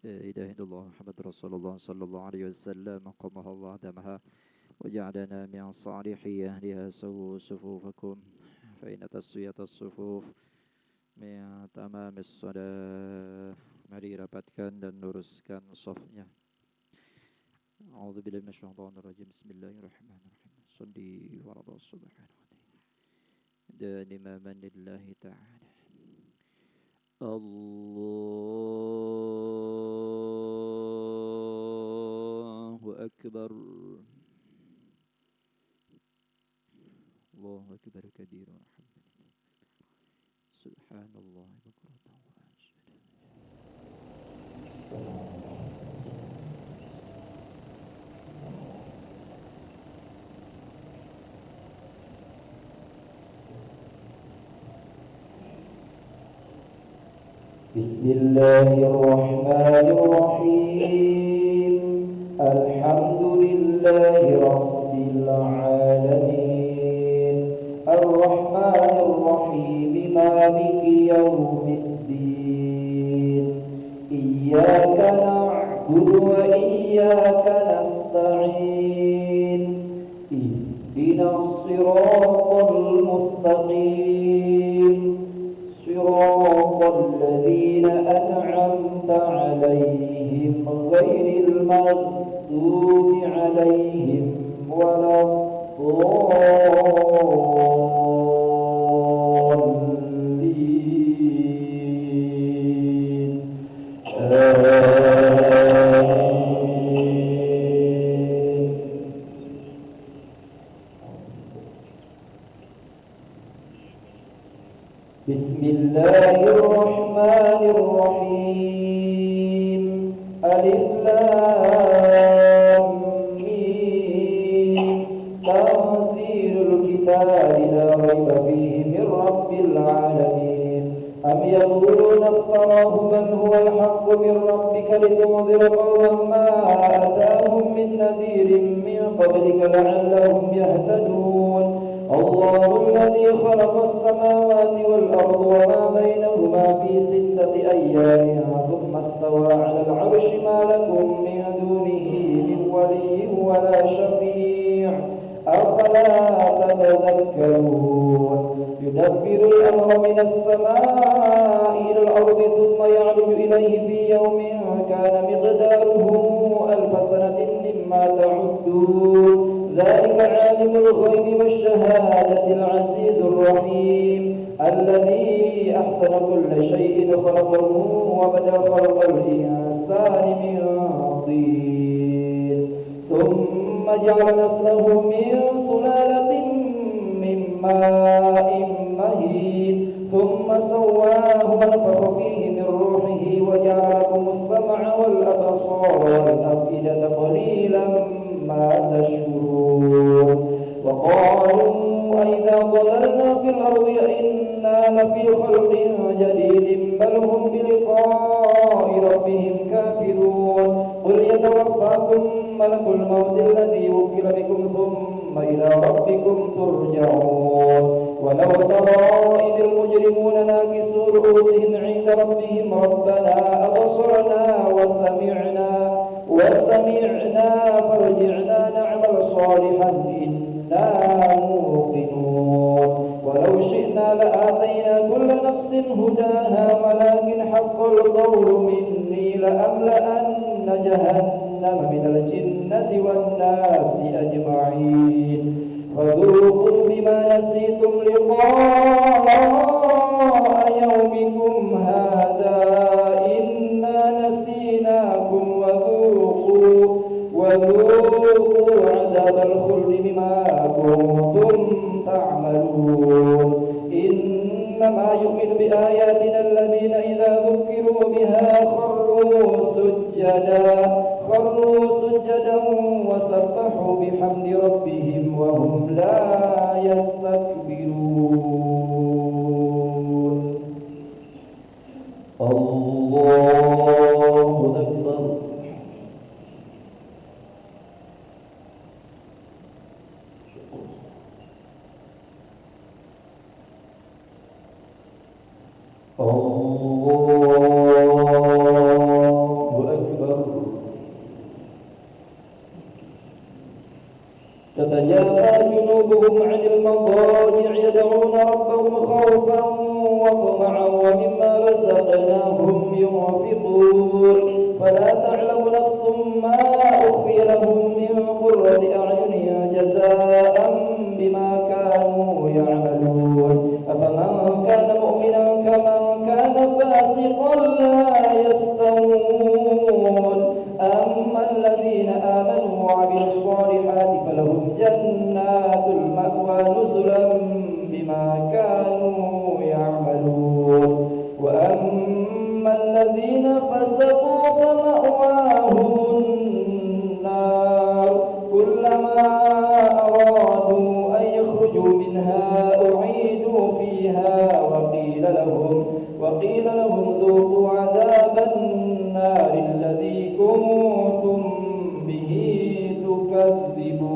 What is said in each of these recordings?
لا إله إلا الله محمد رسول الله صلى الله عليه وسلم قامها الله دمها وجعلنا من صالح أهلها سووا صفوفكم فإن تسوية الصفوف من tamam as-salah. Mari rapatkan dan luruskan safnya. A'udzubillahi minasyaitonir rajim. Bismillahirrahmanirrahim. Shalli wa radha subhanahu wa ta'ala. Dan imaman lillahi ta'ala. Allahu akbar. Allahu akbar kabira. Subhanallah bukratan wa asila. Bismillahirrahmanirrahim. Alhamdulillahi rabbil alamin. Ar-Rahmanir-Rahim. Maliki yawmiddin. Iyyaka na'budu wa iyyaka nasta'in. Ihdinas siratal mustaqim. Siratal ladzina an'amta 'alaihim ghairil maghdubi 'alaihim waladdallin. Bismillahirrahmanirrahim. Alif lam mim. Tanzilul kitabi la raiba fihi min rabbil alamin. Am yaquluna iftarahu bal huwal haqqu min rabbika litunzira qawman ma atahum min nadhirin min qablika la'allahum yahtadun. الله الذي خلق السماوات والأرض وما بينهما في 6 أيام ثم استوى على العرش ما لكم من دونه من ولي ولا شفيع أفلا تتذكرون. يدبر الأمر من السماء إلى الأرض ثم يعرج إليه في يوم كان مقداره 1000 سنة مما تعدون. ذلك عالم الغيب والشهادة العزيز الرحيم الذي أحسن كل شيء خلقه وبدأ خلق الإنسان من طين ثم جعل نسله من سلالة من ماء مهين ثم سواه ونفخ فيه من روحه وجعل لكم السمع والأبصار والأفئدة قليلا ما تشكرون. وقالوا أئذا ضللنا في الأرض إنا لفي خلق جديد بل هم بلقاء ربهم كافرون. قل يتوفاكم ملك الموت الذي وكل بكم ثم إلى ربكم ترجعون. ولو ترى إذ المجرمون ناكسوا رؤوسهم عند ربهم ربنا أبصرنا وسمعنا فارجعنا نعمل صالحا إنا موقنون. ولو شئنا لآتينا كل نفس هداها ولكن حق القول مني لأملأن جهنم من الجنة والناس أجمعين. فذوقوا بما نسيتم لقاء يومكم هذا إنا نسيناكم وذوقوا عذاب الخلد بما كنتم تعملون. إنما يؤمن بآياتنا الذين إذا ذكروا بها خروا سجدا وسبحوا بحمد ربهم وهم لا يستكبرون. الله أكبر. الله تعلم نفس ما أخفي لهم من قرة أعين جزاء بما كانوا يعملون أفمن كان مؤمنا كمن كان فاسقا لا يستوون أما الذين آمنوا وعملوا الصالحات فلهم جنات المأوى نزلا بما كانوا يعملون وأما الذين فسقوا فمأواهم النار كلما أرادوا أن يخرجوا منها أعيدوا فيها وقيل لهم ذوقوا عذاب النار الذي كنتم به تكذبون.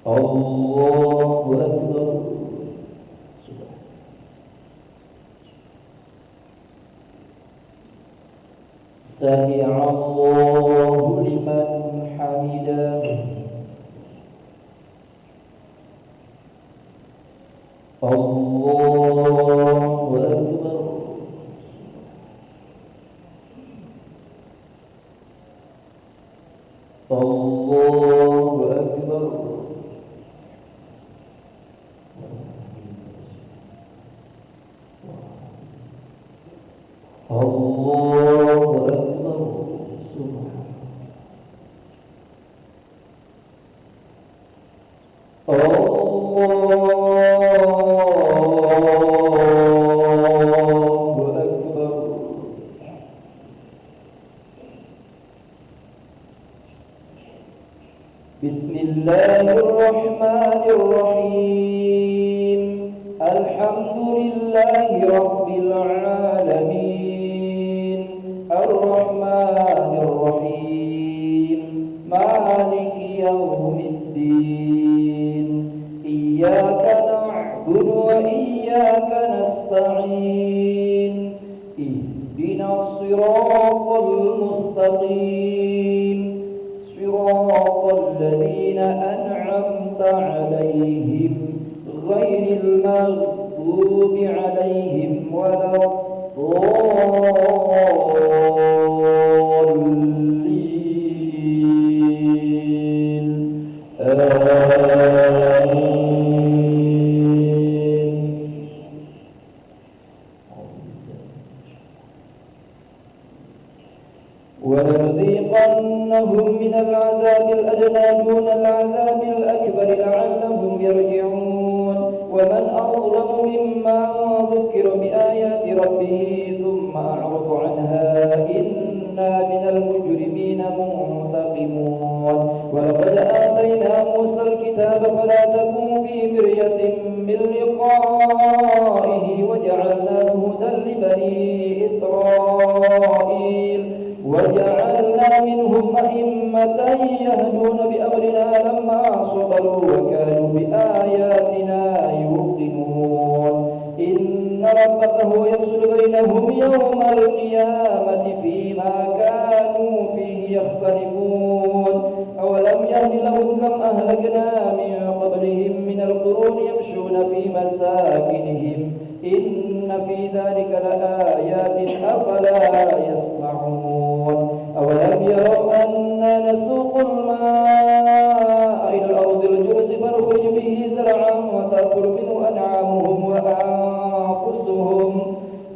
الله أكبر. سمع الله لمن حمده. الله أكبر. الله أكبر. الله أكبر. بسم الله الرحمن الرحيم. الحمد لله رب العالمين الرحمن الرحيم مالك يوم الدين إياك نعبد وإياك نستعين اهدنا الصراط المستقيم صراط الذين أنعمت عليهم غير المغضوب عليهم ولا الضالين آمين. ولنذيقنهم من العذاب الأدنى دون العذاب الأكبر لعلهم يرجعون ومن أظلم ممن ذكر بآيات ربه ثم أعرض عنها إنا من المجرمين منتقمون. ولقد آتينا موسى الكتاب فلا تكن في مرية من لقائه وجعلناه هدى لبني إسرائيل وجعلنا منهم أئمة يهدون بأمرنا لما صبروا وكانوا بآياتنا يوقنون. إن ربك هو يفصل بينهم يوم القيامة فيما كانوا فيه يختلفون. أولم يهد لهم كم أهلكنا من قبلهم من القرون يمشون في مساكنهم إن في ذلك لآيات أفلا يسمعون. أولم يروا أنا نسوق الماء إلى الأرض الجرز فنخرج به زرعا وتأكل منه أنعامهم وأنفسهم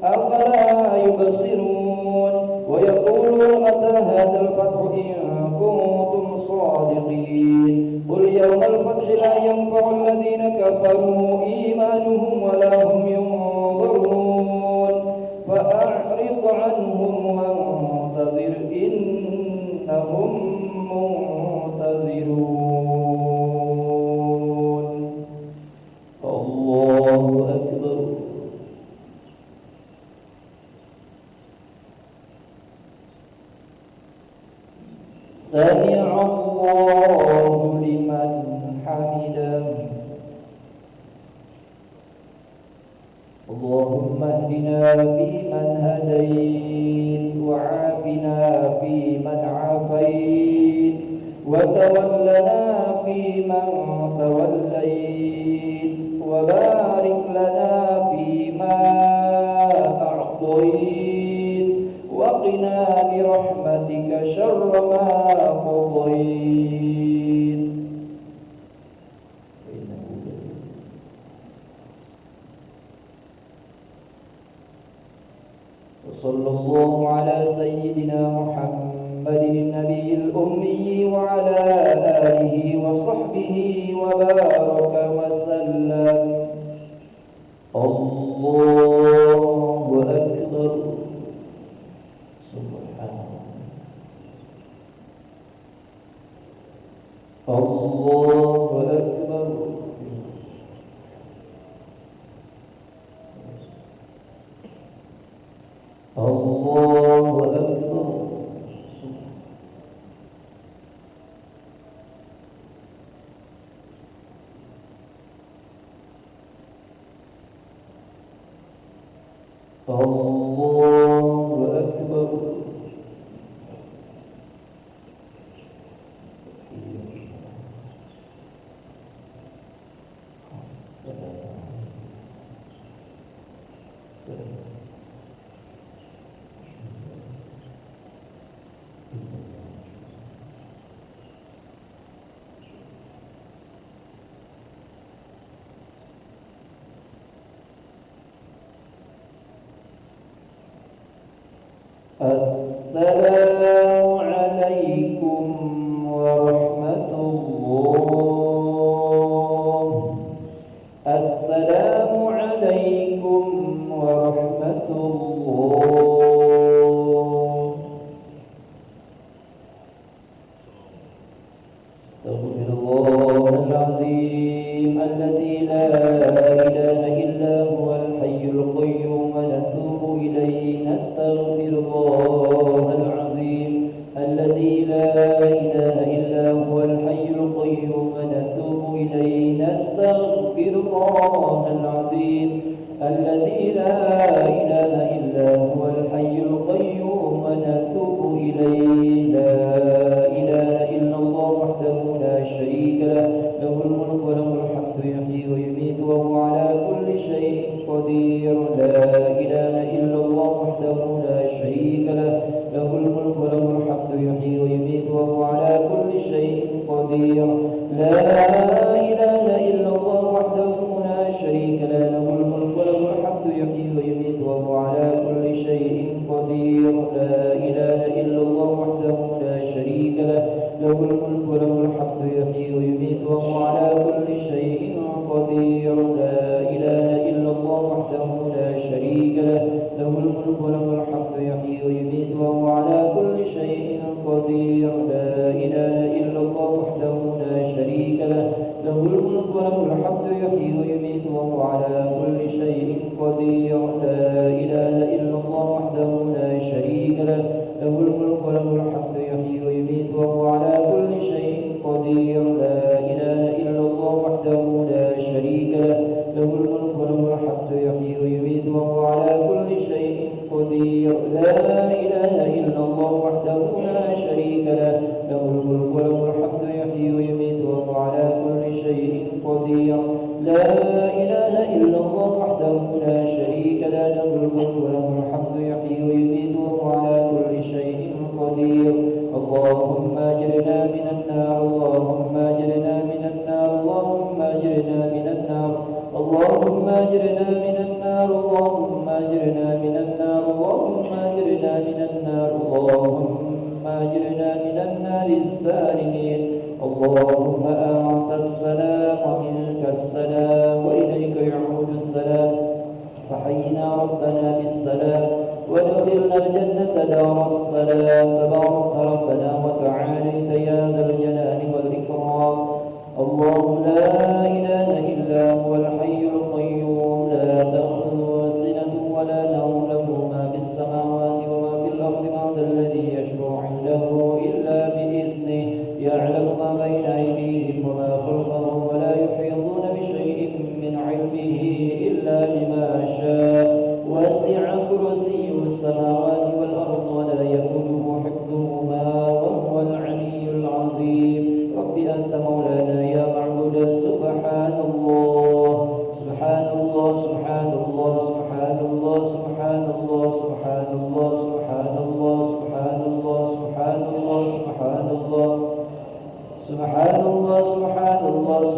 أفلا يبصرون. ويقولون متى هذا الفتح إن كنتم صادقين. قل يوم الفتح لا ينفع الذين كفروا إيمانهم ولا هم ينظرون فأعرض عنهم وانتظر إنهم منتظرون. الله أكبر. سمع الله لمن حمده. اللهم اهدنا فيمن هديت وعافنا فيمن عافيت وتولنا فيمن توليت وبارك لنا فيما أعطيت صلى الله على سيدنا محمد النبي الأمي وعلى آله وصحبه وبارك وسلم. الله أكبر. سبحان الله أكبر. الله أكبر. الله أكبر. السلام عليكم ورحمة الله. السلام عليكم ورحمة الله. استغفر الله العظيم الذي لا إله إلا هو الحي القيوم ونتوب إليه. نستغفر الله العظيم الذي لا إله إلا هو الحي القيوم ونتوب إليه. نستغفر الله العظيم الذي لا إله إلا هو الحي القيوم ونتوب إليه. لا إله إلا الله وحده لا شريك له، له الملك وله الحمد يحيي ويميت وهو على كل شيء قدير. لا إله إلا الله وحده لا شريك له، له الملك وله الحمد يحيي ويميت وهو على كل شيء قدير. لا إله إلا الله وحده لا شريك له، له الملك وله الحمد يحيي ويميت وهو على كل شيء قدير. لا إله إلا الله وحده لا شريك له، له الملك وله الحمد يحيي ويميت وهو على كل شيء قدير. لا إله إلا الله وحده لا شريك له، له الملك وله الحمد يحيي ويميت وهو على كل شيء قدير. لا إله إلا الله وحده لا شريك له، له الملك وله الحمد يحيي ويميت وهو على كل شيء قدير. لا إله إلا الله وحده لا شريك له، له الملك وله الحمد يحيي ويميت وهو على كل شيء قدير. لا إله إلا الله وحده لا شريك له، له الملك وله الحمد يحيي ويميت وهو على كل شيء قدير. لا إله إلا الله وحده لا شريك له، له الملك وله الحمد يحيي ويميت وهو على كل شيء قدير. لا إله إلا الله وحده لا شريك له، له الملك وله الحمد يحيي ويميت وهو على كل شيء قدير. اللهم أجرنا من النار. اللهم أجرنا من النار. اللهم أجرنا من النار. اللهم أجرنا من النار. اللهم أجرنا من النار. اللهم أجرنا من النار. اللهم أجرنا من النار السالمين. اللهم أنت السلام ومنك السلام وإليك يعود السلام. فحينا ربنا بالسلام وادخلنا الجنة دار السلام. تبارك ربنا وتعاليت يا ذا الجلال والإكرام. الله لا إله إلا هو الحي القيوم لا تأخذه سنة ولا نوم، له ما في السماوات وما في الأرض. من ذا الذي يشفع عنده إلا بإذنه. يعلم ما بين أيديهم وما خلفهم ولا يحيطون بشيء من علمه إلا بما شاء. وسع كرسيه السماوات والأرض ولا يئوده حفظهما وهو العلي العظيم. رب أنت مولانا يا معبود. سبحان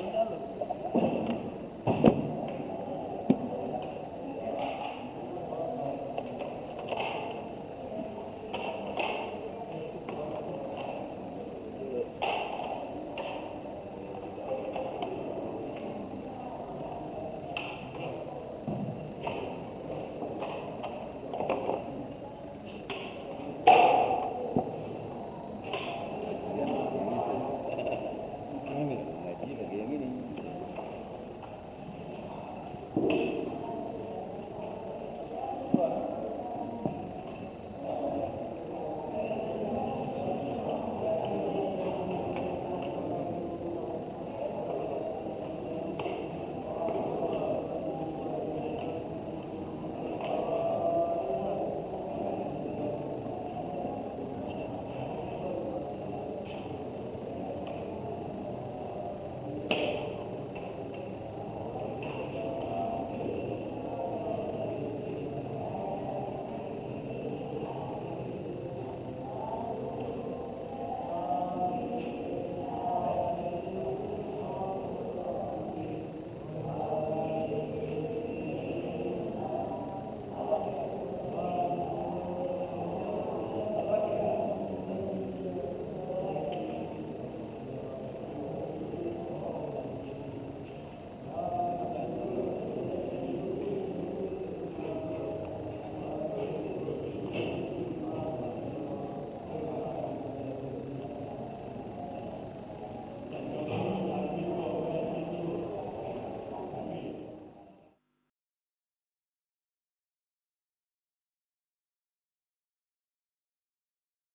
Ini